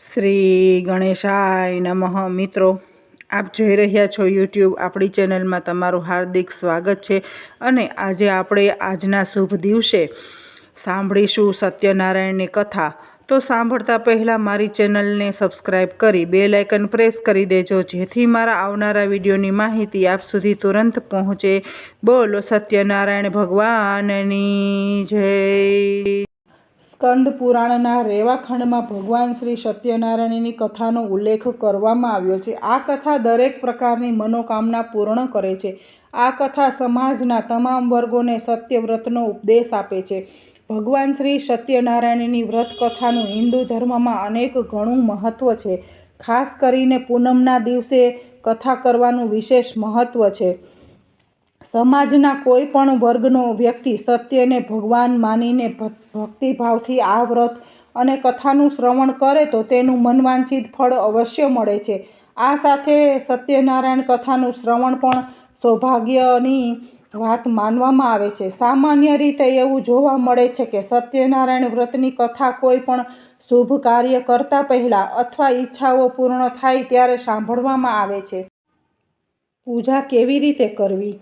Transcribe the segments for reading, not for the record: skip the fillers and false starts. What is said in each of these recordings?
શ્રી ગણેશાય નમઃ. મિત્રો, આપ જોઈ રહ્યા છો યુટ્યુબ આપણી ચેનલમાં તમારું હાર્દિક સ્વાગત છે. અને આજે આપણે આજના શુભ દિવસે સાંભળીશું સત્યનારાયણની કથા. તો સાંભળતા પહેલાં મારી ચેનલને સબસ્ક્રાઈબ કરી બેલ આઇકન પ્રેસ કરી દેજો, જેથી મારા આવનારા વિડીયોની માહિતી આપ સુધી તુરંત પહોંચે. બોલો સત્યનારાયણ ભગવાનની જય. સ્કંદ પુરાણના રેવાખંડમાં ભગવાન શ્રી સત્યનારાયણની કથાનો ઉલ્લેખ કરવામાં આવ્યો છે. આ કથા દરેક પ્રકારની મનોકામના પૂર્ણ કરે છે. આ કથા સમાજના તમામ વર્ગોને સત્યવ્રતનો ઉપદેશ આપે છે. ભગવાન શ્રી સત્યનારાયણની વ્રત કથાનું હિન્દુ ધર્મમાં અનેક ઘણું મહત્વ છે. ખાસ કરીને પૂનમના દિવસે કથા કરવાનું વિશેષ મહત્વ છે. સમાજના કોઈ પણ વર્ગનો વ્યક્તિ સત્યને ભગવાન માનીને ભક્તિભાવથી આ વ્રત અને કથાનું શ્રવણ કરે તો તેનું મનવાંછિત ફળ અવશ્ય મળે છે. આ સાથે સત્યનારાયણ કથાનું શ્રવણ પણ સૌભાગ્યની વાત માનવામાં આવે છે. સામાન્ય રીતે એવું જોવા મળે છે કે સત્યનારાયણ વ્રતની કથા કોઈ પણ શુભ કાર્ય કરતા પહેલા અથવા ઈચ્છાઓ પૂર્ણ થાય ત્યારે સાંભળવામાં આવે છે. પૂજા કેવી રીતે કરવી?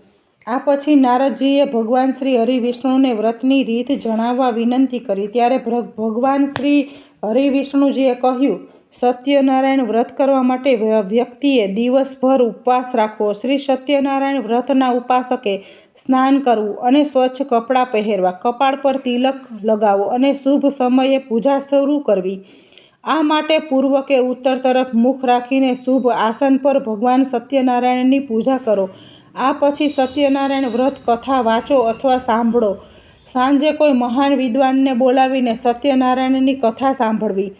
આ પછી નારદજીએ ભગવાન શ્રી હરિવિષ્ણુને વ્રતની રીત જણાવવા વિનંતી કરી. ત્યારે ભગવાન શ્રી હરિવિષ્ણુજીએ કહ્યું, સત્યનારાયણ વ્રત કરવા માટે વ્યક્તિએ દિવસભર ઉપવાસ રાખવો. શ્રી સત્યનારાયણ વ્રતના ઉપાસકે સ્નાન કરવું અને સ્વચ્છ કપડાં પહેરવા, કપાળ પર તિલક લગાવો અને શુભ સમયે પૂજા શરૂ કરવી. આ માટે પૂર્વ કે ઉત્તર તરફ મુખ રાખીને શુભ આસન પર ભગવાન સત્યનારાયણની પૂજા કરો. આ પછી સત્યનારાયણ વ્રત કથા વાંચો અથવા સાંભળો. સાંજે કોઈ મહાન વિદ્વાનને બોલાવીને સત્યનારાયણની કથા સાંભળવી.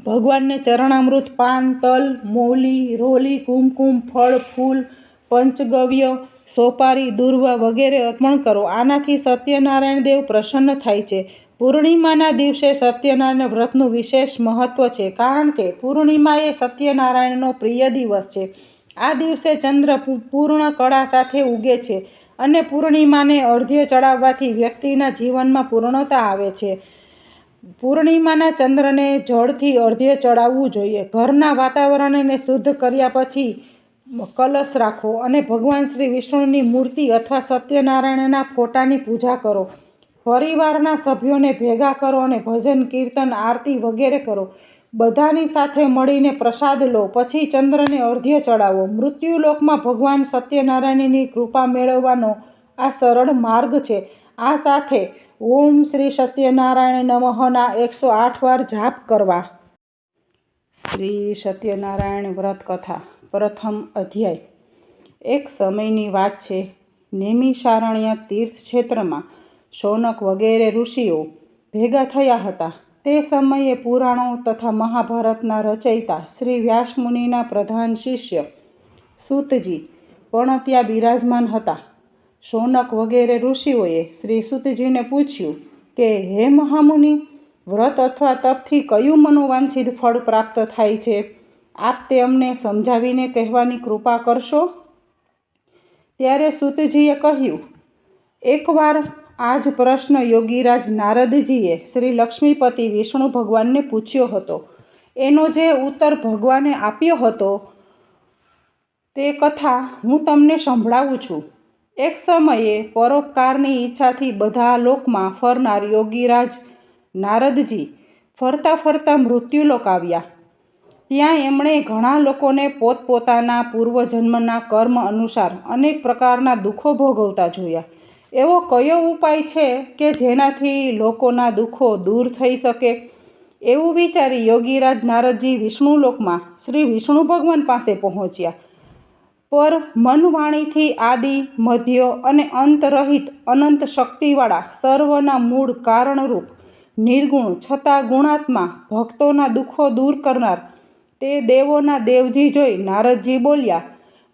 ભગવાનને ચરણામૃત, પાન, તલ, મૌલી, રોલી, કુમકુમ, ફળ, ફૂલ, પંચગવ્ય, સોપારી, દુર્વા વગેરે અર્પણ કરો. આનાથી સત્યનારાયણ દેવ પ્રસન્ન થાય છે. પૂર્ણિમાના દિવસે સત્યનારાયણ વ્રતનું વિશેષ મહત્વ છે, કારણ કે પૂર્ણિમા એ સત્યનારાયણનો પ્રિય દિવસ છે. આ દિવસે ચંદ્ર પૂર્ણ કળા સાથે ઉગે છે અને પૂર્ણિમાને અર્ધ્ય ચડાવવાથી વ્યક્તિના જીવનમાં પૂર્ણતા આવે છે. પૂર્ણિમાના ચંદ્રને જળથી અર્ધ્ય ચડાવવું જોઈએ. ઘરના વાતાવરણને શુદ્ધ કર્યા પછી કલશ રાખો અને ભગવાન શ્રી વિષ્ણુની મૂર્તિ અથવા સત્યનારાયણના ફોટાની પૂજા કરો. પરિવારના સભ્યોને ભેગા કરો અને ભજન, કીર્તન, આરતી વગેરે કરો. બધાની સાથે મળીને પ્રસાદ લો. પછી ચંદ્રને અર્ધ્ય ચડાવો. મૃત્યુલોકમાં ભગવાન સત્યનારાયણની કૃપા મેળવવાનો આ સરળ માર્ગ છે. આ સાથે ઓમ શ્રી સત્યનારાયણ નમઃના 108 વાર જાપ કરવા. શ્રી સત્યનારાયણ વ્રત કથા. પ્રથમ અધ્યાય. એક સમયની વાત છે. નૈમિષારણ્ય તીર્થક્ષેત્રમાં શૌનક વગેરે ઋષિઓ ભેગા થયા હતા. તે સમયે પુરાણો તથા મહાભારતના રચયિતા શ્રી વ્યાસમુનિના પ્રધાન શિષ્ય સૂતજી પણ ત્યાં બિરાજમાન હતા. શૌનક વગેરે ઋષિઓએ શ્રી સૂતજીને પૂછ્યું કે, હે મહામુનિ, વ્રત અથવા તપથી કયું મનોવાંછિત ફળ પ્રાપ્ત થાય છે? આપ તે અમને સમજાવીને કહેવાની કૃપા કરશો? ત્યારે સૂતજીએ કહ્યું, એકવાર આ જ પ્રશ્ન યોગીરાજ નારદજીએ શ્રી લક્ષ્મીપતિ વિષ્ણુ ભગવાનને પૂછ્યો હતો. એનો જે ઉત્તર ભગવાને આપ્યો હતો તે કથા હું તમને સંભળાવું છું. એક સમયે પરોપકારની ઈચ્છાથી બધા લોકમાં ફરનાર યોગીરાજ નારદજી ફરતા ફરતા મૃત્યુલોક આવ્યા. ત્યાં એમણે ઘણા લોકોને પોતપોતાના પૂર્વજન્મના કર્મ અનુસાર અનેક પ્રકારના દુઃખો ભોગવતા જોયા. એવો કયો ઉપાય છે કે જેનાથી લોકોના દુઃખો દૂર થઈ શકે? એવું વિચારી યોગીરાજ નારદજી વિષ્ણુલોકમાં શ્રી વિષ્ણુ ભગવાન પાસે પહોંચ્યા. પર મનવાણીથી આદિ, મધ્ય અને અંત રહિત અનંત શક્તિવાળા, સર્વના મૂળ કારણરૂપ, નિર્ગુણ છતાં ગુણાત્મા, ભક્તોના દુઃખો દૂર કરનાર તે દેવોના દેવજી જોઈ નારદજી બોલ્યા,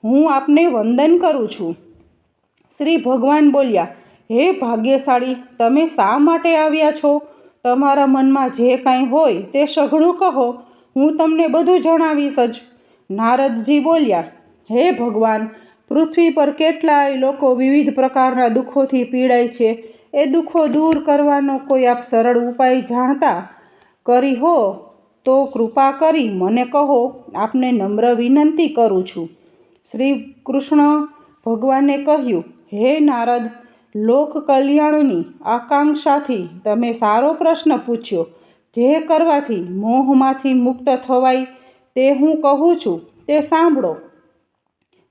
હું આપને વંદન કરું છું. શ્રી ભગવાન બોલ્યા, હે ભાગ્યશાળી, તમે શા માટે આવ્યા છો? તમારા મનમાં જે કાંઈ હોય તે સઘળું કહો, હું તમને બધું જણાવીશ જ. નારદજી બોલ્યા, હે ભગવાન, પૃથ્વી પર કેટલાય લોકો વિવિધ પ્રકારના દુઃખોથી પીડાય છે. એ દુઃખો દૂર કરવાનો કોઈ આપ સરળ ઉપાય જાણતા કરી હો તો કૃપા કરી મને કહો, આપને નમ્ર વિનંતી કરું છું. શ્રી કૃષ્ણ ભગવાને કહ્યું, હે નારદ, લોક કલ્યાણની આકાંક્ષાથી તમે સારો પ્રશ્ન પૂછ્યો. જે કરવાથી મોહમાંથી મુક્ત થવાય તે હું કહું છું તે સાંભળો.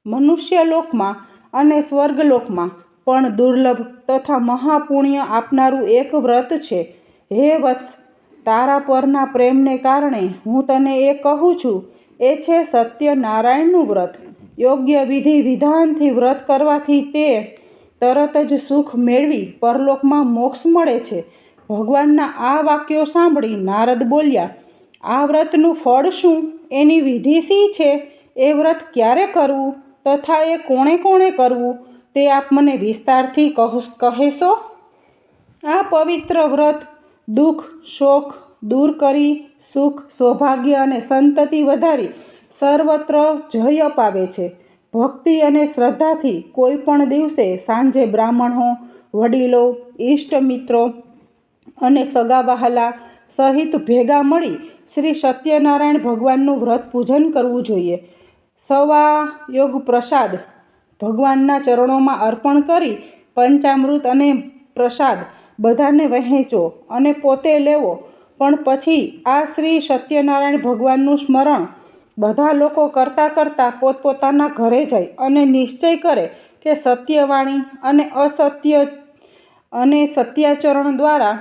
મનુષ્ય લોકમાં અને સ્વર્ગલોકમાં પણ દુર્લભ તથા મહાપુણ્ય આપનારું એક વ્રત છે. હે વત્સ, તારા પરના પ્રેમને કારણે હું તને એ કહું છું. એ છે સત્યનારાયણનું વ્રત. યોગ્ય વિધિ વિધાનથી વ્રત કરવાથી તે તરત જ સુખ મેળવી પરલોકમાં મોક્ષ મળે છે. ભગવાનના આ વાક્યો સાંભળી નારદ બોલ્યા, આ વ્રતનું ફળ શું? એની વિધિ શી છે? એ વ્રત ક્યારે કરવું તથા એ કોણે કોણે કરવું તે આપ મને વિસ્તારથી કહેશો? આ પવિત્ર વ્રત દુઃખ શોક દૂર કરી સુખ સૌભાગ્ય અને સંતતિ વધારી સર્વત્ર જય અપાવે છે. ભક્તિ અને શ્રદ્ધાથી કોઈ પણ દિવસે સાંજે બ્રાહ્મણો, વડીલો, ઇષ્ટ મિત્રો અને સગા વહાલા સહિત ભેગા મળી શ્રી સત્યનારાયણ ભગવાનનું વ્રત પૂજન કરવું જોઈએ. સવા યોગ પ્રસાદ ભગવાનના ચરણોમાં અર્પણ કરી પંચામૃત અને પ્રસાદ બધાને વહેંચો અને પોતે લેવો. પણ પછી આ શ્રી સત્યનારાયણ ભગવાનનું સ્મરણ બધા લોકો કરતાં કરતાં પોતપોતાના ઘરે જાય અને નિશ્ચય કરે કે સત્યવાણી અને સત્યાચરણ દ્વારા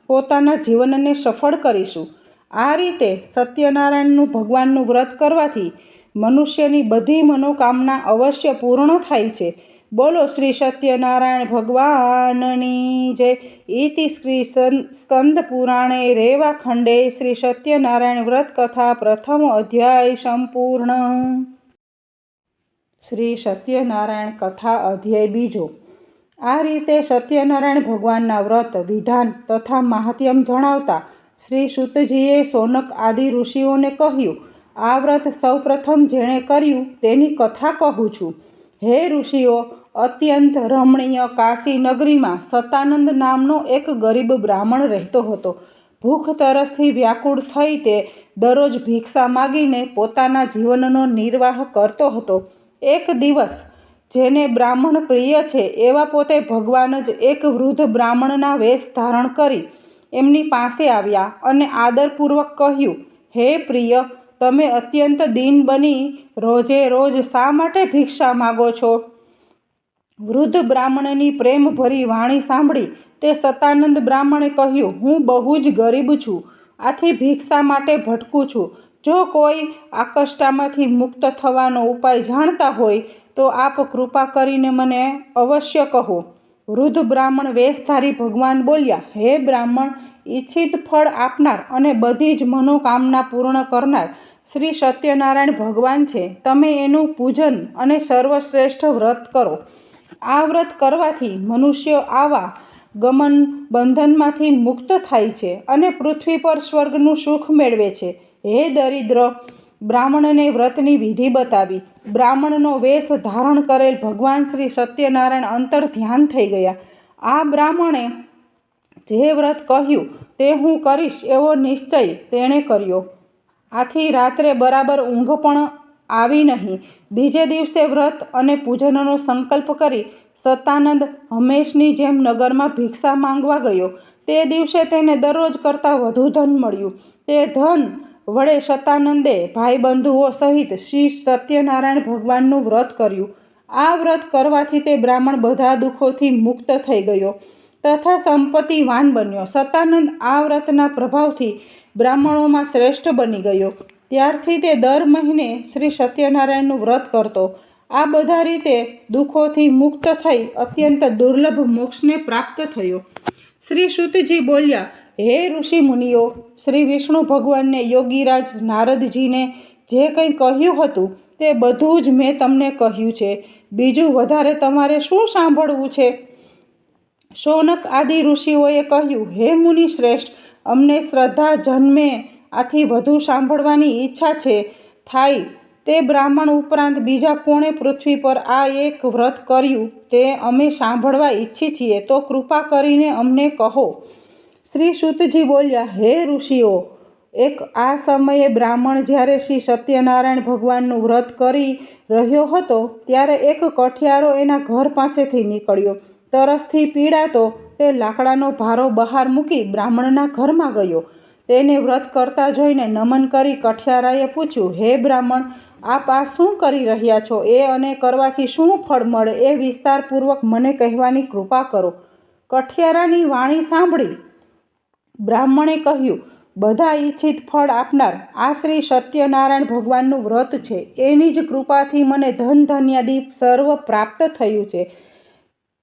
પોતાના જીવનને સફળ કરીશું. આ રીતે સત્યનારાયણનું ભગવાનનું વ્રત કરવાથી મનુષ્યની બધી મનોકામના અવશ્ય પૂર્ણ થાય છે. બોલો શ્રી સત્યનારાયણ ભગવાનની જય. ઇતિ શ્રી સ્કંદ પુરાણે રેવાખંડે શ્રી સત્યનારાયણ વ્રત કથા પ્રથમ અધ્યાય સંપૂર્ણ. શ્રી સત્યનારાયણ કથા અધ્યાય બીજો. આ રીતે સત્યનારાયણ ભગવાનના વ્રત વિધાન તથા મહાત્મ્ય જણાવતા શ્રી સૂતજીએ શૌનક આદિ ઋષિઓને કહ્યું, આ વ્રત સૌપ્રથમ જેણે કર્યું તેની કથા કહું છું. હે ઋષિઓ, અત્યંત રમણીય કાશી નગરીમાં સતાનંદ નામનો એક ગરીબ બ્રાહ્મણ રહેતો હતો. ભૂખ તરસથી વ્યાકુળ થઈ તે દરરોજ ભિક્ષા માગીને પોતાના જીવનનો નિર્વાહ કરતો હતો. એક દિવસ જેને બ્રાહ્મણ પ્રિય છે એવા પોતે ભગવાન જ એક વૃદ્ધ બ્રાહ્મણના વેશ ધારણ કરી એમની પાસે આવ્યા અને આદરપૂર્વક કહ્યું, હે પ્રિય, તમે અત્યંત દીન બની રોજે રોજ શા માટે ભિક્ષા માગો છો? વૃદ્ધ બ્રાહ્મણની પ્રેમભરી વાણી સાંભળી તે સતાનંદ બ્રાહ્મણે કહ્યું, હું બહુ જ ગરીબ છું, આથી ભિક્ષા માટે ભટકું છું. જો કોઈ આ કષ્ટમાંથી મુક્ત થવાનો ઉપાય જાણતા હોય તો આપ કૃપા કરીને મને અવશ્ય કહો. વૃદ્ધ બ્રાહ્મણ વેશધારી ભગવાન બોલ્યા, હે બ્રાહ્મણ, ઈચ્છિત ફળ આપનાર અને બધી જ મનોકામના પૂર્ણ કરનાર શ્રી સત્યનારાયણ ભગવાન છે. તમે એનું પૂજન અને સર્વશ્રેષ્ઠ વ્રત કરો. આ વ્રત કરવાથી મનુષ્ય આવા ગમન બંધનમાંથી મુક્ત થાય છે અને પૃથ્વી પર સ્વર્ગનું સુખ મેળવે છે. હે દરિદ્ર, બ્રાહ્મણને વ્રતની વિધિ બતાવી. બ્રાહ્મણનો વેશ ધારણ કરેલ ભગવાન શ્રી સત્યનારાયણ અંતર ધ્યાન થઈ ગયા. આ બ્રાહ્મણે જે વ્રત કહ્યું તે હું કરીશ એવો નિશ્ચય તેણે કર્યો. આથી રાત્રે બરાબર ઊંઘ પણ આવી નહીં. બીજે દિવસે વ્રત અને પૂજનનો સંકલ્પ કરી સતાનંદ હંમેશની જેમ નગરમાં ભિક્ષા માંગવા ગયો. તે દિવસે તેને દરરોજ કરતાં વધુ ધન મળ્યું. તે ધન વડે સતાનંદે ભાઈબંધુઓ સહિત શ્રી સત્યનારાયણ ભગવાનનું વ્રત કર્યું. આ વ્રત કરવાથી તે બ્રાહ્મણ બધા દુઃખોથી મુક્ત થઈ ગયો તથા સંપત્તિવાન બન્યો. સતાનંદ આ વ્રતના પ્રભાવથી બ્રાહ્મણોમાં શ્રેષ્ઠ બની ગયો. ત્યારથી તે દર મહિને શ્રી સત્યનારાયણનું વ્રત કરતો. આ બધા રીતે દુઃખોથી મુક્ત થઈ અત્યંત દુર્લભ મોક્ષને પ્રાપ્ત થયો. શ્રી સૂતજી બોલ્યા, હે ઋષિ મુનિઓ, શ્રી વિષ્ણુ ભગવાનને યોગીરાજ નારદજીને જે કંઈ કહ્યું હતું તે બધું જ મેં તમને કહ્યું છે. બીજું વધારે તમારે શું સાંભળવું છે? શૌનક આદિ ઋષિઓએ કહ્યું, હે મુનિ શ્રેષ્ઠ, અમને શ્રદ્ધા જન્મે આથી વધુ સાંભળવાની ઈચ્છા છે. થાય તે બ્રાહ્મણ ઉપરાંત બીજા કોણે પૃથ્વી પર આ એક વ્રત કર્યું તે અમે સાંભળવા ઈચ્છીએ છીએ, તો કૃપા કરીને અમને કહો. શ્રી સૂતજી બોલ્યા, હે ઋષિઓ, એક આ સમયે બ્રાહ્મણ જ્યારે શ્રી સત્યનારાયણ ભગવાનનું વ્રત કરી રહ્યો હતો ત્યારે એક કઠિયારો એના ઘર પાસેથી નીકળ્યો. તરસથી પીડાતો તે લાકડાનો ભારો બહાર મૂકી બ્રાહ્મણના ઘરમાં ગયો. તેને વ્રત કરતા જોઈને નમન કરી કઠિયારાએ પૂછ્યું, હે બ્રાહ્મણ, આપ આ શું કરી રહ્યા છો? એ અને કરવાથી શું ફળ મળે એ વિસ્તારપૂર્વક મને કહેવાની કૃપા કરો. કઠિયારાની વાણી સાંભળી બ્રાહ્મણે કહ્યું, બધા ઈચ્છિત ફળ આપનાર આ શ્રી સત્યનારાયણ ભગવાનનું વ્રત છે. એની જ કૃપાથી મને ધન ધન્યાદિ સર્વ પ્રાપ્ત થયું છે.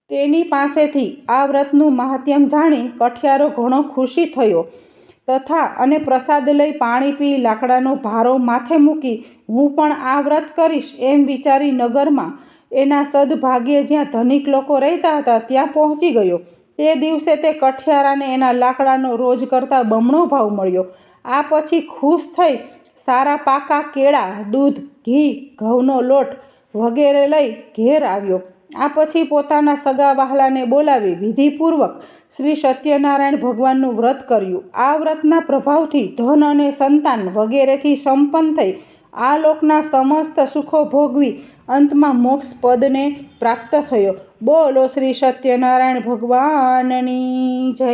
તેની પાસેથી આ વ્રતનું મહાત્મ્ય જાણી કઠિયારો ઘણો ખુશી થયો તથા અને પ્રસાદ લઈ પાણી પી લાકડાનો ભારો માથે મૂકી હું પણ આ વ્રત કરીશ એમ વિચારી નગરમાં એના સદભાગ્યે જ્યાં ધનિક લોકો રહેતા હતા ત્યાં પહોંચી ગયો. તે દિવસે તે કઠિયારાને એના લાકડાનો રોજ કરતાં બમણો ભાવ મળ્યો. આ પછી ખુશ થઈ સારા પાકા કેળા, દૂધ, ઘી, ઘઉંનો લોટ વગેરે લઈ ઘેર આવ્યો. આ પછી પોતાના સગા વહાલાને બોલાવી વિધિપૂર્વક શ્રી સત્યનારાયણ ભગવાનનું વ્રત કર્યું. આ વ્રતના પ્રભાવથી ધન અને સંતાન વગેરેથી સંપન્ન થઈ આ લોકના સમસ્ત સુખો ભોગવી અંતમાં મોક્ષ પદને પ્રાપ્ત થયો. બોલો શ્રી સત્યનારાયણ ભગવાનની જય.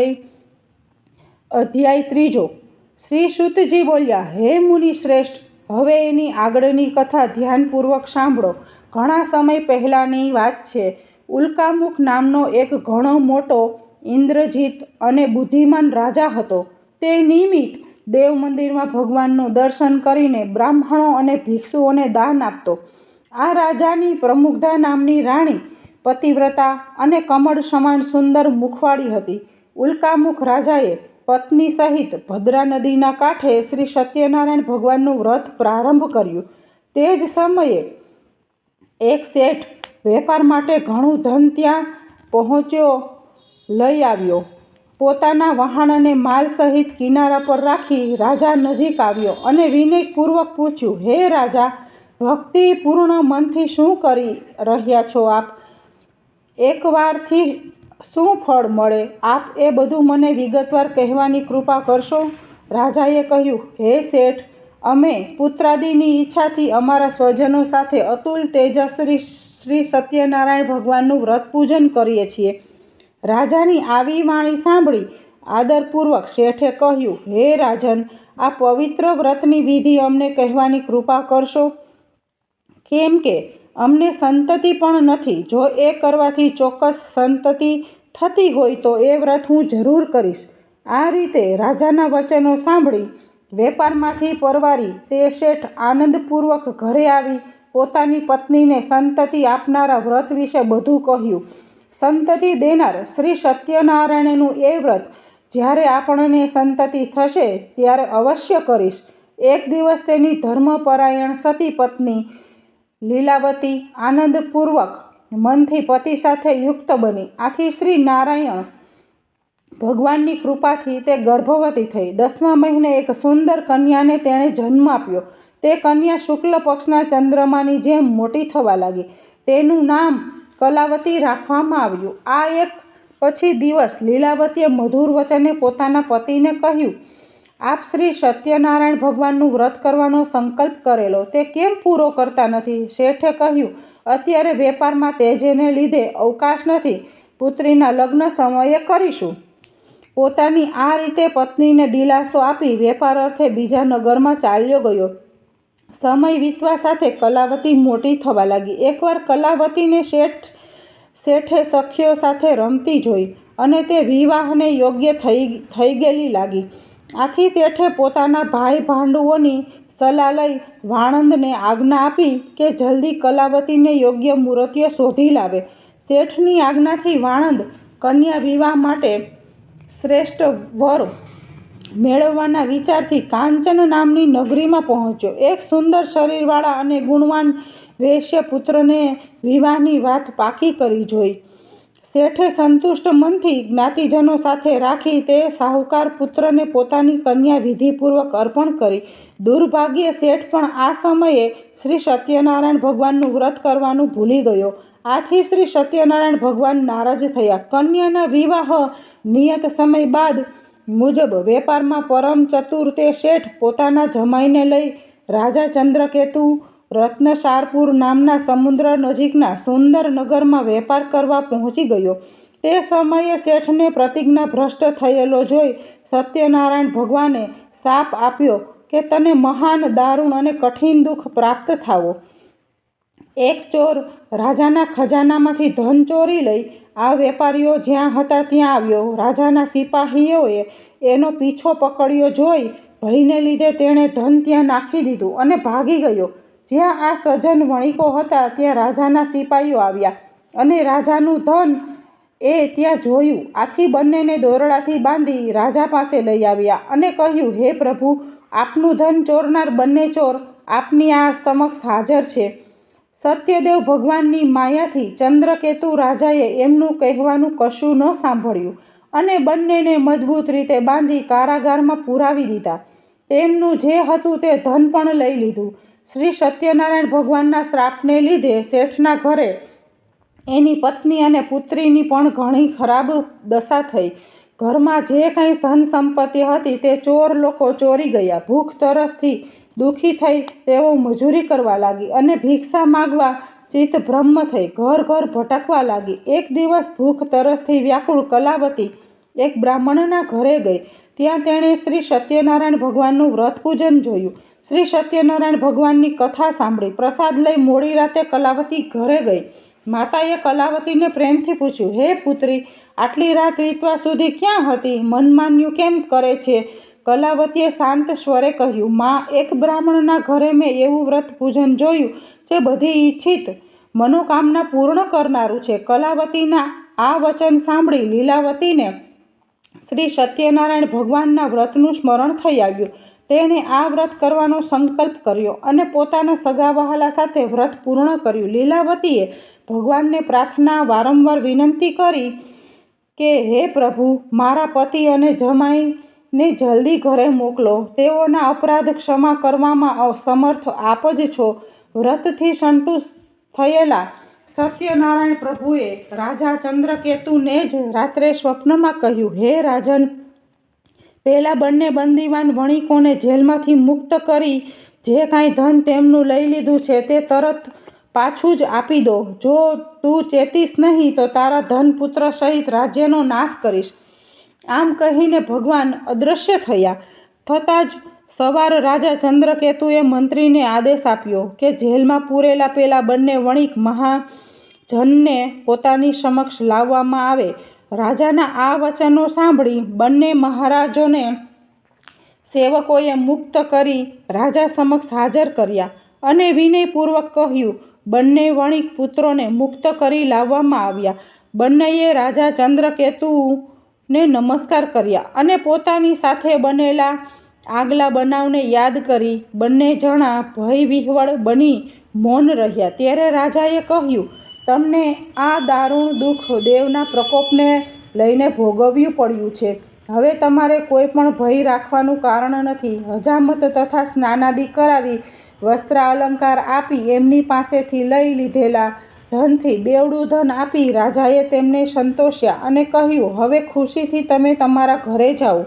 અધ્યાય 3. શ્રી શુતજી બોલ્યા, હે મુનિ શ્રેષ્ઠ, હવે એની આગળની કથા ધ્યાનપૂર્વક સાંભળો. ઘણા સમય પહેલાંની વાત છે. ઉલ્કામુખ નામનો એક ઘણો મોટો ઇન્દ્રજીત અને બુદ્ધિમાન રાજા હતો. તે નિયમિત દેવ મંદિરમાં ભગવાનનું દર્શન કરીને બ્રાહ્મણો અને ભિક્ષુઓને દાન આપતો. આ રાજાની પ્રમુગ્ધા નામની રાણી પતિવ્રતા અને કમળ સમાન સુંદર મુખવાળી હતી. ઉલ્કામુખ રાજાએ પત્ની સહિત ભદ્રા નદીના કાંઠે શ્રી સત્યનારાયણ ભગવાનનું વ્રત પ્રારંભ કર્યું. તે જ સમયે એક શેઠ વેપાર માટે ઘણું ધન ત્યાં પહોંચ્યો લઈ આવ્યો. પોતાના વહાણ અને માલ સહિત કિનારા પર રાખી રાજા નજીક આવ્યો અને વિનયપૂર્વક પૂછ્યું, હે રાજા, ભક્તિપૂર્ણ મનથી શું કરી રહ્યા છો આપ? એકવારથી શું ફળ મળે? આપ એ બધું મને વિગતવાર કહેવાની કૃપા કરશો? રાજાએ કહ્યું, હે શેઠ, અમે પુત્રાદિની ઈચ્છાથી અમારા સ્વજનો સાથે અતુલ તેજસ્વી શ્રી સત્યનારાયણ ભગવાનનું વ્રત પૂજન કરીએ છીએ. રાજાની આવી વાણી સાંભળી આદરપૂર્વક શેઠે કહ્યું, હે રાજન, આ પવિત્ર વ્રતની વિધિ અમને કહેવાની કૃપા કરશો? કેમ કે અમને સંતતિ પણ નથી. જો એ કરવાથી ચોક્કસ સંતતિ થતી હોય તો એ વ્રત હું જરૂર કરીશ. આ રીતે રાજાના વચનો સાંભળી વેપારમાંથી પરવારી તે શેઠ આનંદપૂર્વક ઘરે આવી પોતાની પત્નીને સંતતિ આપનારા વ્રત વિશે બધું કહ્યું. સંતતિ દેનાર શ્રી સત્યનારાયણનું એ વ્રત જ્યારે આપણને સંતતિ થશે ત્યારે અવશ્ય કરીશ. એક દિવસ તેની ધર્મપરાયણ સતી પત્ની લીલાવતી આનંદપૂર્વક મનથી પતિ સાથે યુક્ત બની. આથી શ્રી નારાયણ ભગવાનની કૃપાથી તે ગર્ભવતી થઈ. 10મા મહિને એક સુંદર કન્યાને તેણે જન્મ આપ્યો. તે કન્યા શુક્લ પક્ષના ચંદ્રમાની જેમ મોટી થવા લાગી. તેનું નામ કલાવતી રાખવામાં આવ્યું. આ એક પછી દિવસ લીલાવતીએ મધુર વચને પોતાના પતિને કહ્યું, આપ શ્રી સત્યનારાયણ ભગવાનનું વ્રત કરવાનો સંકલ્પ કરેલો તે કેમ પૂરો કરતા નથી? શેઠે કહ્યું, અત્યારે વેપારમાં તેજને લીધે અવકાશ નથી. પુત્રીના લગ્ન સમયે કરીશું. પોતાની આ રીતે પત્નીને દિલાસો આપી વેપાર અર્થે બીજા નગરમાં ચાલ્યો ગયો. સમય વીતવા સાથે કલાવતી મોટી થવા લાગી. એકવાર કલાવતીને શેઠે સખીઓ સાથે રમતી જોઈ અને તે વિવાહને યોગ્ય થઈ ગયેલી લાગી. આથી શેઠે પોતાના ભાઈ ભાંડુઓની સલાહ લઈ વાણંદને આજ્ઞા આપી કે જલ્દી કલાવતીને યોગ્ય મૂર્તિઓ શોધી લાવે. શેઠની આજ્ઞાથી વાણંદ કન્યા વિવાહ માટે શ્રેષ્ઠ વર મેળવવાના વિચારથી કાંચન નામની નગરીમાં પહોંચ્યો. એક સુંદર શરીરવાળા અને ગુણવાન વૈશ્ય પુત્રને વિવાહની વાત પાકી કરી જોઈ. શેઠે સંતુષ્ટ મનથી જ્ઞાતિજનો સાથે રાખી તે સાહુકાર પુત્રને પોતાની કન્યા વિધિપૂર્વક અર્પણ કરી. દુર્ભાગ્યે શેઠ પણ આ સમયે શ્રી સત્યનારાયણ ભગવાનનું વ્રત કરવાનું ભૂલી ગયો. આથી શ્રી સત્યનારાયણ ભગવાન નારાજ થયા. કન્યાના વિવાહ નિયત સમય બાદ મુજબ વેપારમાં પરમ ચતુર તે શેઠ પોતાના જમાઈને લઈ રાજા ચંદ્રકેતુ રત્નસારપુર નામના સમુદ્ર નજીકના સુંદર નગરમાં વેપાર કરવા પહોંચી ગયો. તે સમયે શેઠને પ્રતિજ્ઞા ભ્રષ્ટ થયેલો જોઈ સત્યનારાયણ ભગવાને શાપ આપ્યો કે તને મહાન દારૂણ અને કઠિન દુઃખ પ્રાપ્ત થાવો. એક ચોર રાજાના ખજાનામાંથી ધન ચોરી લઈ આ વેપારીઓ જ્યાં હતા ત્યાં આવ્યો. રાજાના સિપાહીઓએ એનો પીછો પકડ્યો જોઈ ભયને લીધે તેણે ધન ત્યાં નાખી દીધું અને ભાગી ગયો. જ્યાં આ સજ્જન વણિકો હતા ત્યાં રાજાના સિપાહીઓ આવ્યા અને રાજાનું ધન એ ત્યાં જોયું. આથી બંનેને દોરડાથી બાંધી રાજા પાસે લઈ આવ્યા અને કહ્યું, હે પ્રભુ, આપનું ધન ચોરનાર બંને ચોર આપની આ સમક્ષ હાજર છે. સત્યદેવ ભગવાનની માયાથી ચંદ્રકેતુ રાજાએ એમનું કહેવાનું કશું ન સાંભળ્યું અને બંનેને મજબૂત રીતે બાંધી કારાગારમાં પુરાવી દીધા. તેમનું જે હતું તે ધન પણ લઈ લીધું. શ્રી સત્યનારાયણ ભગવાનના શ્રાપને લીધે શેઠના ઘરે એની પત્ની અને પુત્રીની પણ ઘણી ખરાબ દશા થઈ. ઘરમાં જે કંઈ ધન સંપત્તિ હતી તે ચોર લોકો ચોરી ગયા. ભૂખ તરસથી દુઃખી થઈ તેઓ મજૂરી કરવા લાગી અને ભિક્ષા માગવા ચિત્ત બ્રહ્મ થઈ ઘર ઘર ભટકવા લાગી. એક દિવસ ભૂખ તરસથી વ્યાકુળ કલાવતી એક બ્રાહ્મણના ઘરે ગઈ. ત્યાં તેણે શ્રી સત્યનારાયણ ભગવાનનું વ્રત પૂજન જોયું. શ્રી સત્યનારાયણ ભગવાનની કથા સાંભળી. પ્રસાદ લઈ મોડી રાતે કલાવતી ઘરે ગઈ. માતાએ કલાવતીને પ્રેમથી પૂછ્યું, હે પુત્રી, આટલી રાત વીતવા સુધી ક્યાં હતી? મનમાન્યું કેમ કરે છે? કલાવતીએ શાંત સ્વરે કહ્યું, માં, એક બ્રાહ્મણના ઘરે મેં એવું વ્રત પૂજન જોયું જે બધી ઈચ્છિત મનોકામના પૂર્ણ કરનારું છે. કલાવતીના આ વચન સાંભળી લીલાવતીને શ્રી સત્યનારાયણ ભગવાનના વ્રતનું સ્મરણ થઈ આવ્યું. તેણે આ વ્રત કરવાનો સંકલ્પ કર્યો અને પોતાના સગા વહાલા સાથે વ્રત પૂર્ણ કર્યું. લીલાવતીએ ભગવાનને પ્રાર્થના વારંવાર વિનંતી કરી કે હે પ્રભુ, મારા પતિ અને જમાઈને જલ્દી ઘરે મોકલો. તેઓના અપરાધ ક્ષમા કરવામાં સમર્થ આપ જ છો. વ્રતથી સંતુષ્ટ થયેલા સત્યનારાયણ પ્રભુએ રાજા ચંદ્રકેતુને જ રાત્રે સ્વપ્નમાં કહ્યું, હે રાજન, પહેલા બંને બંદીવાન વણિકોને જેલમાંથી મુક્ત કરી જે કાંઈ ધન તેમનું લઈ લીધું છે તે તરત પાછું જ આપી દો. જો તું ચેતીશ નહીં તો તારા ધન પુત્ર સહિત રાજ્યનો નાશ કરીશ. આમ કહીને ભગવાન અદૃશ્ય થયા. થતાં જ સવાર રાજા ચંદ્રકેતુએ મંત્રીને આદેશ આપ્યો કે જેલમાં પૂરેલા પેલા બંને વણિક મહાજનને પોતાની સમક્ષ લાવવામાં આવે. રાજાના આ વચનો સાંભળી બંને મહારાજોને સેવકોએ મુક્ત કરી રાજા સમક્ષ હાજર કર્યા અને વિનયપૂર્વક કહ્યું, બંને વણિક પુત્રોને મુક્ત કરી લાવવામાં આવ્યા. બંનેએ રાજા ચંદ્રકેતુને નમસ્કાર કર્યા અને પોતાની સાથે બનેલા આગલા બનાવને યાદ કરી બંને જણા ભય વિહવળ બની મૌન રહ્યા. ત્યારે રાજાએ કહ્યું, તમને આ દારૂણ દુઃખ દેવના પ્રકોપને લઈને ભોગવ્યું પડ્યું છે. હવે તમારે કોઈ પણ ભય રાખવાનું કારણ નથી. હજામત તથા સ્નાનાદિ કરાવી વસ્ત્ર અલંકાર આપી એમની પાસેથી લઈ લીધેલા ધનથી બેવડું ધન આપી રાજાએ તેમને સંતોષ્યા અને કહ્યું, હવે ખુશીથી તમે તમારા ઘરે જાઓ.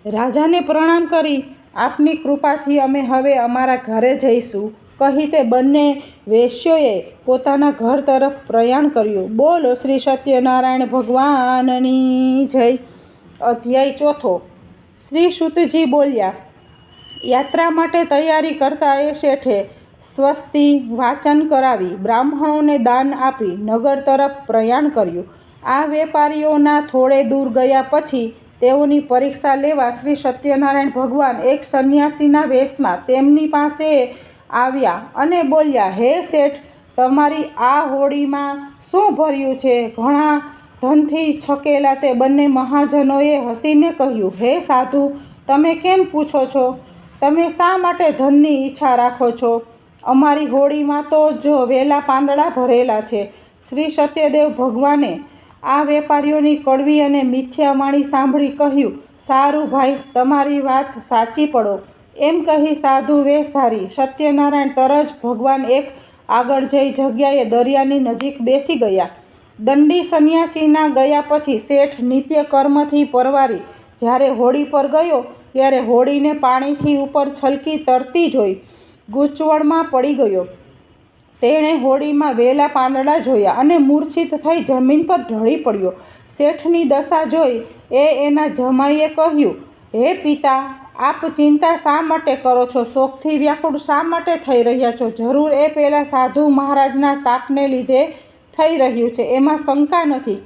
રાજાને પ્રણામ કરી આપની કૃપાથી અમે હવે અમારા ઘરે જઈશું કહી તે બંને વેશ્યોએ પોતાના ઘર તરફ પ્રયાણ કર્યું. બોલો શ્રી સત્યનારાયણ ભગવાનની જય. અધ્યાય 4. શ્રી સુતજી બોલ્યા, યાત્રા માટે તૈયારી કરતા એ શેઠે સ્વસ્તિ વાચન કરાવી બ્રાહ્મણોને દાન આપી નગર તરફ પ્રયાણ કર્યું. આ વેપારીઓના થોડે દૂર ગયા પછી તેઓની પરીક્ષા લેવા શ્રી સત્યનારાયણ ભગવાન એક સંન્યાસીના વેશમાં તેમની પાસે આવ્યા અને બોલ્યા, હે શેઠ, તમારી આ હોડીમાં શું ભર્યું છે? ઘણા ધનથી છકેલા તે બંને મહાજનોએ હસીને કહ્યું, હે સાધુ, તમે કેમ પૂછો છો? તમે શા માટે ધનની ઈચ્છા રાખો છો? અમારી હોડીમાં તો જો વેલા પાંદડા ભરેલા છે. શ્રી સત્યદેવ ભગવાને આ વેપારીઓની કડવી અને મિથ્યાવાણી સાંભળી કહ્યું, સારું ભાઈ, તમારી વાત સાચી પડો. એમ કહી સાધુ વેશ ધારી સત્યનારાયણ તરજ ભગવાન એક આગળ જઈ જગ્યાએ દરિયાની નજીક બેસી ગયા. દંડી સંન્યાસીના ગયા પછી શેઠ નિત્ય કર્મથી પરવારી જ્યારે હોડી પર ગયો ત્યારે હોડીને પાણીથી ઉપર છલકી તરતી જોઈ ગૂંચવણમાં પડી ગયો. તેણે હોડીમાં વેલા પાંદડા જોયા અને મૂર્છિત થઈ જમીન પર ઢળી પડ્યો. શેઠની દશા જોઈ એના જમાઈએ કહ્યું, હે પિતા, આપ ચિંતા શા માટે કરો છો? શોકથી વ્યાકુળ શા માટે થઈ રહ્યા છો? જરૂર એ પેલા સાધુ મહારાજના શાપને લીધે થઈ રહ્યું છે, એમાં શંકા નથી.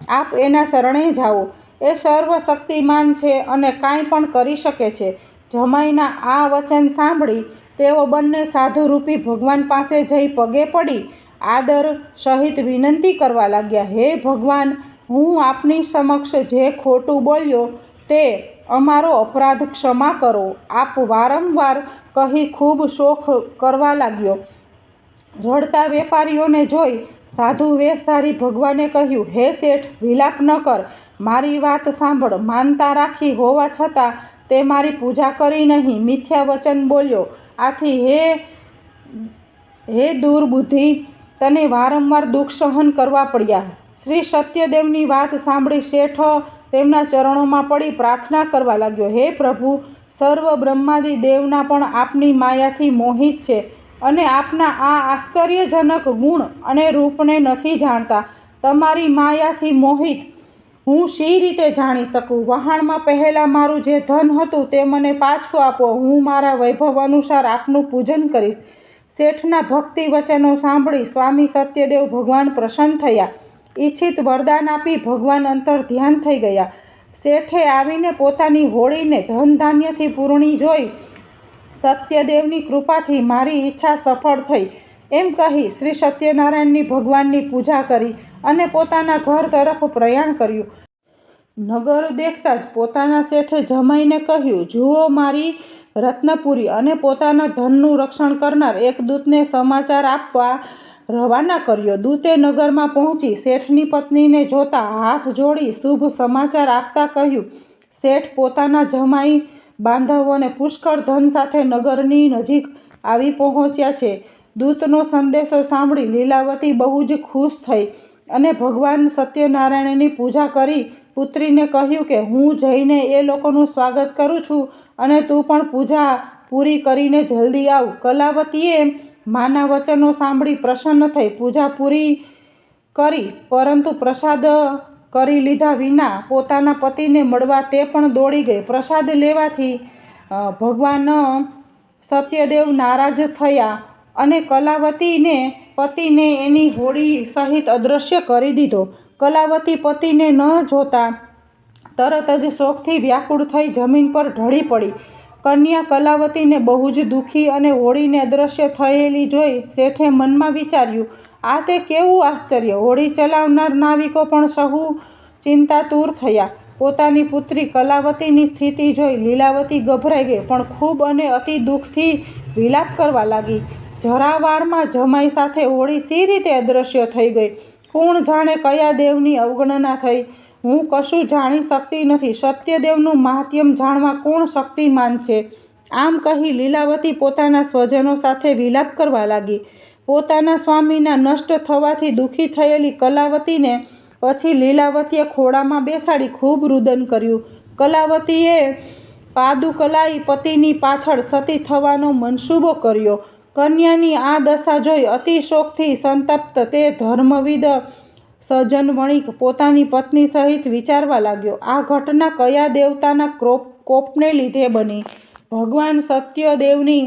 આપ એના શરણે જાઓ. એ સર્વશક્તિમાન છે અને કાંઈ પણ કરી શકે છે. જમાઈના આ વચન સાંભળી તેઓ બંને સાધુરૂપી ભગવાન પાસે જઈ પગે પડી આદર સહિત વિનંતી કરવા લાગ્યા. હે ભગવાન, હું આપની સમક્ષ જે ખોટું બોલ્યો તે અમારો અપરાધ ક્ષમા કરો. આપ વારંવાર કહી ખૂબ શોક કરવા લાગ્યો. રડતા વેપારીઓને જોઈ સાધુ વેશધારી ભગવાને કહ્યું, હે શેઠ, વિલાપ ન કર, મારી વાત સાંભળ. માનતા રાખી હોવા છતાં તે મારી પૂજા કરી નહીં, મિથ્યા વચન બોલ્યો. આથી હે દુર્બુદ્ધિ, તને વારંવાર દુઃખ સહન કરવા પડ્યા. શ્રી સત્યદેવની વાત સાંભળી શેઠ તેમના ચરણોમાં પડી પ્રાર્થના કરવા લાગ્યો, હે પ્રભુ, સર્વ બ્રહ્માદિ દેવના પણ આપની માયાથી મોહિત છે અને આપના આ આશ્ચર્યજનક ગુણ અને રૂપને નથી જાણતા. તમારી માયાથી મોહિત હું શી રીતે જાણી શકું? વહાણમાં પહેલાં મારું જે ધન હતું તે મને પાછું આપો. હું મારા વૈભવ અનુસાર આપનું પૂજન કરીશ. શેઠના ભક્તિ વચનો સાંભળી સ્વામી સત્યદેવ ભગવાન પ્રસન્ન થયા. ઈચ્છિત વરદાન આપી ભગવાન અંતર ધ્યાન થઈ ગયા. શેઠે આવીને પોતાની હોડીને ધન ધાન્યથી પૂર્ણી જોઈ સત્યદેવની કૃપાથી મારી ઈચ્છા સફળ થઈ એમ કહી શ્રી સત્યનારાયણની ભગવાનની પૂજા કરી અને પોતાના ઘર તરફ પ્રયાણ કર્યું. નગર દેખતા જ પોતાના શેઠે જમાઈને કહ્યું, જુઓ, મારી રત્નપુરી અને પોતાના ધનનું રક્ષણ કરનાર એક દૂતને સમાચાર આપવા રવાના કર્યો. દૂતે નગરમાં પહોંચી શેઠની પત્નીને જોતા હાથ જોડી શુભ સમાચાર આપતા કહ્યું, શેઠ પોતાના જમાઈ બાંધવોને પુષ્કળ ધન સાથે નગરની નજીક આવી પહોંચ્યા છે. દૂતનો સંદેશો સાંભળી લીલાવતી બહુ જ ખુશ થઈ અને ભગવાન સત્યનારાયણની પૂજા કરી પુત્રીને કહ્યું કે હું જઈને એ લોકોનું સ્વાગત કરું છું અને તું પણ પૂજા પૂરી કરીને જલ્દી આવ. કલાવતીએ માના વચનો સાંભળી પ્રસન્ન થઈ પૂજા પૂરી કરી, પરંતુ પ્રસાદ કરી લીધા વિના પોતાના પતિને મળવા તે પણ દોડી ગઈ. પ્રસાદ લેવાથી ભગવાન સત્યદેવ નારાજ થયા અને કલાવતીને પતિને એની હોડી સહિત અદૃશ્ય કરી દીધો. કલાવતી પતિને ન જોતા તરત જ શોકથી વ્યાકુળ થઈ જમીન પર ઢળી પડી. કન્યા કલાવતીને બહુ જ દુઃખી અને હોડીને અદૃશ્ય થયેલી જોઈ શેઠે મનમાં વિચાર્યું, આ તે કેવું આશ્ચર્ય! હોડી ચલાવનાર નાવિકો પણ સહુ ચિંતાતુર થયા. પોતાની પુત્રી કલાવતીની સ્થિતિ જોઈ લીલાવતી ગભરાઈ ગઈ, પણ ખૂબ અને અતિ દુઃખથી વિલાપ કરવા લાગી. જરાવારમાં જમાઈ સાથે હોડી સી રીતે અદૃશ્ય થઈ ગઈ? કોણ જાણે કયા દેવની અવગણના થઈ? હું કશું જાણી શકતી નથી. સત્યદેવનું મહાત્મ્ય જાણવા કોણ શક્તિમાન છે? આમ કહી લીલાવતી પોતાના સ્વજનો સાથે વિલાપ કરવા લાગી. પોતાના સ્વામીના નષ્ટ થવાથી દુઃખી થયેલી કલાવતીને પછી લીલાવતીએ ખોળામાં બેસાડી ખૂબ રુદન કર્યું. કલાવતીએ પાદુકલાઈ પતિની પાછળ સતી થવાનો મનસૂબો કર્યો. કન્યાની આ દશા જોઈ અતિ શોકથી સંતપ્ત તે ધર્મવિદ સજ્જન વણિક પોતાની પત્ની સહિત વિચારવા લાગ્યો, આ ઘટના કયા દેવતાના કોપને લીધે બની? ભગવાન સત્યદેવની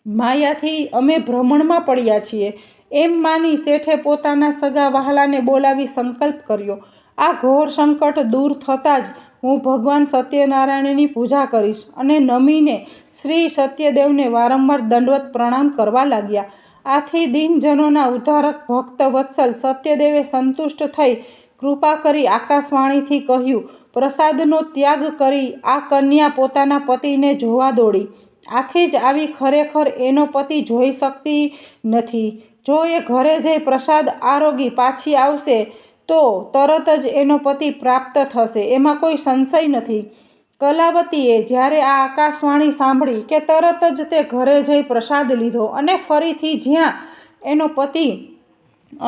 માયાથી અમે ભ્રમણમાં પડ્યા છીએ એમ માની શેઠે પોતાના સગા વહાલાને બોલાવી સંકલ્પ કર્યો, આ ઘોર સંકટ દૂર થતાં જ હું ભગવાન સત્યનારાયણની પૂજા કરીશ. અને નમીને શ્રી સત્યદેવને વારંવાર દંડવત પ્રણામ કરવા લાગ્યા. આથી દીનજનોના ઉદ્ધારક ભક્ત વત્સલ સત્યદેવે સંતુષ્ટ થઈ કૃપા કરી આકાશવાણીથી કહ્યું, પ્રસાદનો ત્યાગ કરી આ કન્યા પોતાના પતિને જોવા દોડી. આથી જ આવી ખરેખર એનો પતિ જોઈ શકતી નથી. જો એ ઘરે જઈ પ્રસાદ આરોગી પાછી આવશે તો તરત જ એનો પતિ પ્રાપ્ત થશે, એમાં કોઈ સંશય નથી. કલાવતીએ જ્યારે આ આકાશવાણી સાંભળી કે તરત જ તે ઘરે જઈ પ્રસાદ લીધો અને ફરીથી જ્યાં એનો પતિ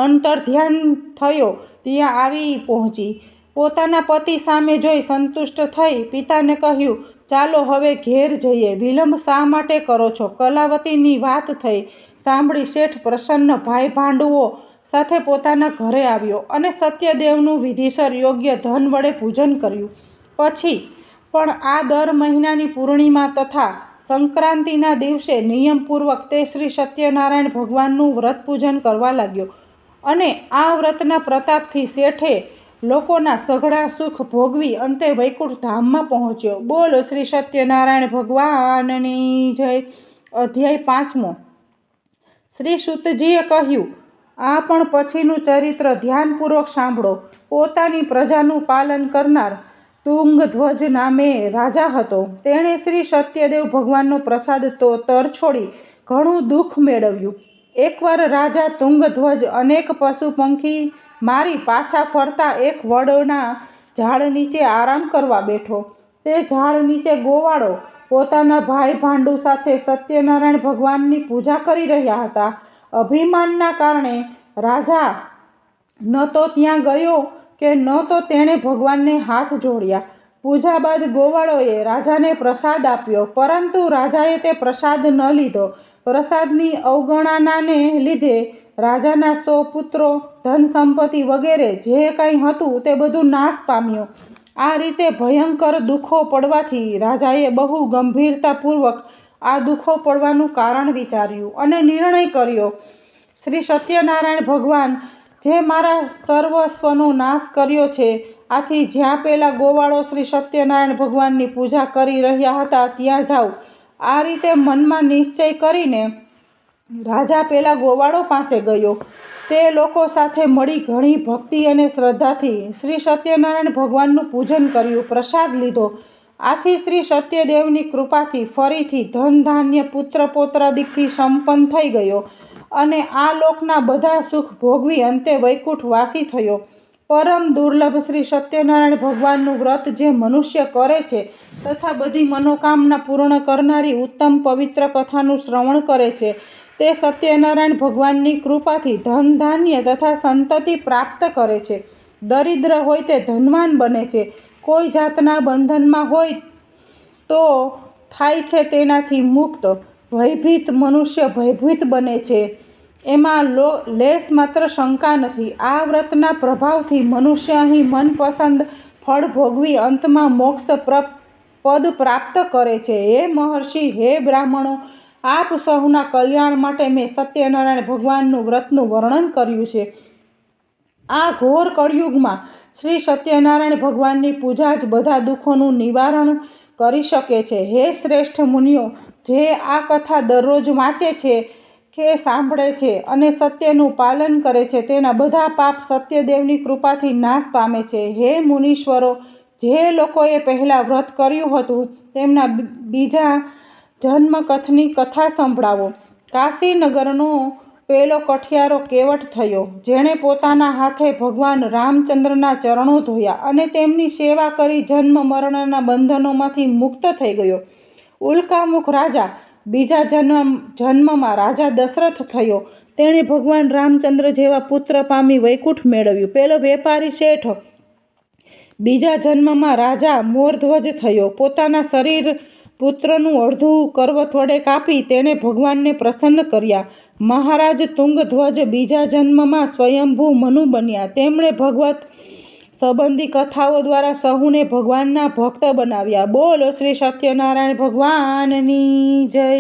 અંતર્ધ્યાન થયો ત્યાં આવી પહોંચી. પોતાના પતિ સામે જોઈ સંતુષ્ટ થઈ પિતાને કહ્યું, ચાલો હવે ઘેર જઈએ. વિલંબ શા માટે કરો છો? કલાવતીની વાત થઈ સાંભળી શેઠ પ્રસન્ન ભાઈ ભાંડુઓ સાથે પોતાના ઘરે આવ્યો અને સત્યદેવનું વિધિસર યોગ્ય ધન વડે પૂજન કર્યું. પછી પણ આ દર મહિનાની પૂર્ણિમા તથા સંક્રાંતિના દિવસે નિયમપૂર્વક તે શ્રી સત્યનારાયણ ભગવાનનું વ્રત પૂજન કરવા લાગ્યો અને આ વ્રતના પ્રતાપથી શેઠે લોકોના સઘળા સુખ ભોગવી અંતે વૈકુંઠ ધામમાં પહોંચ્યો. બોલો શ્રી સત્યનારાયણ ભગવાનની જય. અધ્યાય 5. શ્રી સુતજીએ કહ્યું, આ પણ પછીનું ચરિત્ર ધ્યાનપૂર્વક સાંભળો. પોતાની પ્રજાનું પાલન કરનાર તુંગધ્વજ નામે રાજા હતો. તેણે શ્રી સત્યદેવ ભગવાનનો પ્રસાદ તો તરછોડી ઘણું દુઃખ મેળવ્યું. એકવાર રાજા તુંગધ્વજ અનેક પશુ પંખી મારી પાછા ફરતા એક વડના ઝાડ નીચે આરામ કરવા બેઠો. તે ઝાડ નીચે ગોવાળો પોતાના ભાઈ ભાંડુ સાથે સત્યનારાયણ ભગવાનની પૂજા કરી રહ્યા હતા. અભિમાનના કારણે રાજા ન તો ત્યાં ગયો કે ન તો તેણે ભગવાનને હાથ જોડ્યા. પૂજા બાદ ગોવાળોએ રાજાને પ્રસાદ આપ્યો, પરંતુ રાજાએ તે પ્રસાદ ન લીધો. પ્રસાદની અવગણનાને લીધે રાજાના 100 પુત્રો, ધન સંપત્તિ વગેરે જે કંઈ હતું તે બધું નાશ પામ્યું. આ રીતે ભયંકર દુઃખો પડવાથી રાજાએ બહુ ગંભીરતાપૂર્વક આ દુઃખો પડવાનું કારણ વિચાર્યું અને નિર્ણય કર્યો, શ્રી સત્યનારાયણ ભગવાન જે મારા સર્વસ્વનો નાશ કર્યો છે, આથી જ્યાં પેલા ગોવાળો શ્રી સત્યનારાયણ ભગવાનની પૂજા કરી રહ્યા હતા ત્યાં જાઉં. આ રીતે મનમાં નિશ્ચય કરીને રાજા પેલા ગોવાળો પાસે ગયો. તે લોકો સાથે મળી ઘણી ભક્તિ અને શ્રદ્ધાથી શ્રી સત્યનારાયણ ભગવાનનું પૂજન કર્યું, પ્રસાદ લીધો. આથી શ્રી સત્યદેવની કૃપાથી ફરીથી ધન ધાન્ય પુત્ર પૌત્રાદિકથી સંપન્ન થઈ ગયો અને આ લોકના બધા સુખ ભોગવી અંતે વૈકુંઠ વાસી થયો. પરમ દુર્લભ શ્રી સત્યનારાયણ ભગવાનનું વ્રત જે મનુષ્ય કરે છે તથા બધી મનોકામના પૂર્ણ કરનારી ઉત્તમ પવિત્ર કથાનું શ્રવણ કરે છે, તે સત્યનારાયણ ભગવાનની કૃપાથી ધન ધાન્ય તથા સંતતિ પ્રાપ્ત કરે છે. દરિદ્ર હોય તે ધનવાન બને છે. કોઈ જાતના બંધનમાં હોય તો થાય છે તેનાથી મુક્ત. ભયભીત મનુષ્ય ભયભીત બને છે, એમાં લેશ માત્ર શંકા નથી. આ વ્રતના પ્રભાવથી મનુષ્ય અહીં મનપસંદ ફળ ભોગવી અંતમાં મોક્ષ પદ પ્રાપ્ત કરે છે. હે મહર્ષિ, હે બ્રાહ્મણો, આપ સહુના કલ્યાણ માટે મેં સત્યનારાયણ ભગવાનનું વ્રતનું વર્ણન કર્યું છે. આ ઘોર કળિયુગમાં શ્રી સત્યનારાયણ ભગવાનની પૂજા જ બધા દુઃખોનું નિવારણ કરી શકે છે. હે શ્રેષ્ઠ મુનિઓ, જે આ કથા દરરોજ વાંચે છે કે સાંભળે છે અને સત્યનું પાલન કરે છે, તેના બધા પાપ સત્યદેવની કૃપાથી નાશ પામે છે. હે મુનીશ્વરો, જે લોકોએ પહેલાં વ્રત કર્યું હતું તેમના બીજા જન્મકથની કથા સંભળાવો. કાશીનગરનો પેલો કઠિયારો કેવટ થયો, જેણે પોતાના હાથે ભગવાન રામચંદ્રના ચરણો ધોયા અને તેમની સેવા કરી જન્મ મરણના બંધનોમાંથી મુક્ત થઈ ગયો. ઉલ્કામુખ રાજા બીજા જન્મમાં રાજા દશરથ થયો. તેણે ભગવાન રામચંદ્ર જેવા પુત્ર પામી વૈકુંઠ મેળવ્યું. પેલો વેપારી શેઠ બીજા જન્મમાં રાજા મોરધ્વજ થયો. પોતાના શરીર પુત્રનું અડધું કરવત વડે કાપી તેણે ભગવાનને પ્રસન્ન કર્યા. મહારાજ તુંગધ્વજ બીજા જન્મમાં સ્વયંભૂ મનુ બન્યા. તેમણે ભગવત સંબંધી કથાઓ દ્વારા સહુને ભગવાનના ભક્ત બનાવ્યા. બોલો શ્રી સત્યનારાયણ ભગવાનની જય.